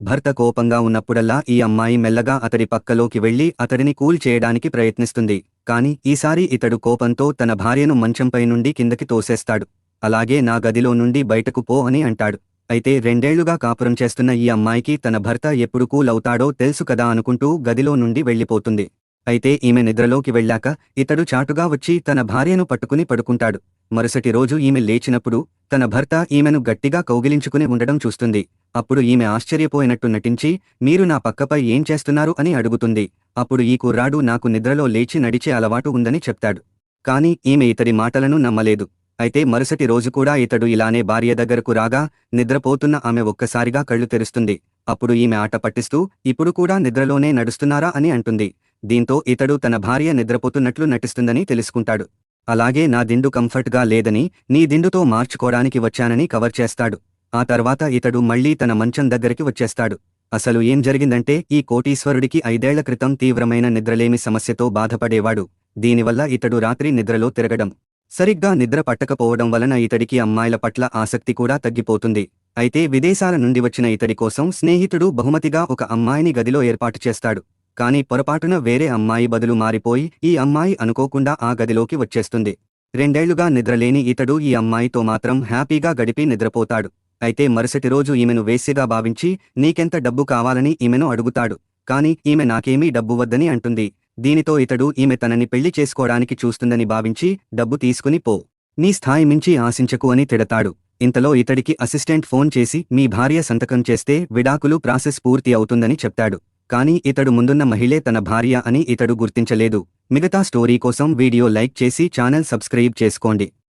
భర్త కోపంగా ఉన్నప్పుడల్లా ఈ అమ్మాయి మెల్లగా అతడి పక్కలోకి వెళ్లి అతడిని కూల్ చేయడానికి ప్రయత్నిస్తుంది. కాని ఈసారి ఇతడు కోపంతో తన భార్యను మంచంపై నుండి కిందకి తోసేస్తాడు. అలాగే నా గదిలో నుండి బయటకు పో అని అంటాడు. అయితే 2 ఏళ్లుగా కాపురం చేస్తున్న ఈ అమ్మాయికి తన భర్త ఎప్పుడు కూల్ అవుతాడో తెలుసు కదా అనుకుంటూ గదిలో నుండి వెళ్లిపోతుంది. అయితే ఈమె నిద్రలోకి వెళ్ళాక ఇతడు చాటుగా వచ్చి తన భార్యను పట్టుకుని పడుకుంటాడు. మరుసటి రోజు ఈమె లేచినప్పుడు తన భర్త ఈమెను గట్టిగా కౌగిలించుకుని ఉండడం చూస్తుంది. అప్పుడు ఈమె ఆశ్చర్యపోయినట్టు నటించి, మీరు నా పక్కపై ఏం చేస్తున్నారు అని అడుగుతుంది. అప్పుడు ఈ కుర్రాడు నాకు నిద్రలో లేచి నడిచే అలవాటు ఉందని చెప్తాడు. కాని ఈమె ఇతడి మాటలను నమ్మలేదు. అయితే మరుసటి రోజు కూడా ఇతడు ఇలానే భార్య దగ్గరకు రాగా నిద్రపోతున్న ఆమె ఒక్కసారిగా కళ్ళు తెరుస్తుంది. అప్పుడు ఈమె ఆట పట్టిస్తూ, ఇప్పుడు కూడా నిద్రలోనే నడుస్తున్నారా అని అంటుంది. దీంతో ఇతడు తన భార్య నిద్రపోతున్నట్లు నటిస్తుందని తెలుసుకుంటాడు. అలాగే నా దిండు కంఫర్ట్గా లేదని, నీ దిండుతో మార్చుకోడానికి వచ్చానని కవర్ చేస్తాడు. ఆ తర్వాత ఇతడు మళ్లీ తన మంచం దగ్గరికి వచ్చేస్తాడు. అసలు ఏం జరిగిందంటే ఈ కోటీశ్వరుడికి 5 ఏళ్ల క్రితం తీవ్రమైన నిద్రలేమి సమస్యతో బాధపడేవాడు. దీనివల్ల ఇతడు రాత్రి నిద్రలో తిరగడం, సరిగ్గా నిద్ర పట్టకపోవడం వలన ఇతడికి అమ్మాయిల పట్ల ఆసక్తి కూడా తగ్గిపోతుంది. అయితే విదేశాల నుండి వచ్చిన ఇతడి కోసం స్నేహితుడు బహుమతిగా ఒక అమ్మాయిని గదిలో ఏర్పాటు చేస్తాడు. కాని పొరపాటున వేరే అమ్మాయి బదులు మారిపోయి ఈ అమ్మాయి అనుకోకుండా ఆ గదిలోకి వచ్చేస్తుంది. 2 ఏళ్లుగా నిద్రలేని ఇతడు ఈ అమ్మాయితో మాత్రం హ్యాపీగా గడిపి నిద్రపోతాడు. అయితే మరుసటి రోజు ఈమెను వేశ్యగా భావించి నీకెంత డబ్బు కావాలని ఈమెను అడుగుతాడు. కాని ఈమె నాకేమీ డబ్బు వద్దని అంటుంది. దీనితో ఇతడు ఈమె తనని పెళ్లి చేసుకోవడానికి చూస్తుందని భావించి డబ్బు తీసుకుని పో, నీ స్థాయి మించి ఆశించకు అని తిడతాడు. ఇంతలో ఇతడికి అసిస్టెంట్ ఫోన్ చేసి మీ భార్య సంతకం చేస్తే విడాకులు ప్రాసెస్ పూర్తి అవుతుందని చెప్తాడు. కాని ఇతడు ముందున్న మహిళే తన భార్య అని ఇతడు గుర్తించలేదు. మిగతా స్టోరీ కోసం వీడియో లైక్ చేసి ఛానల్ సబ్స్క్రైబ్ చేసుకోండి.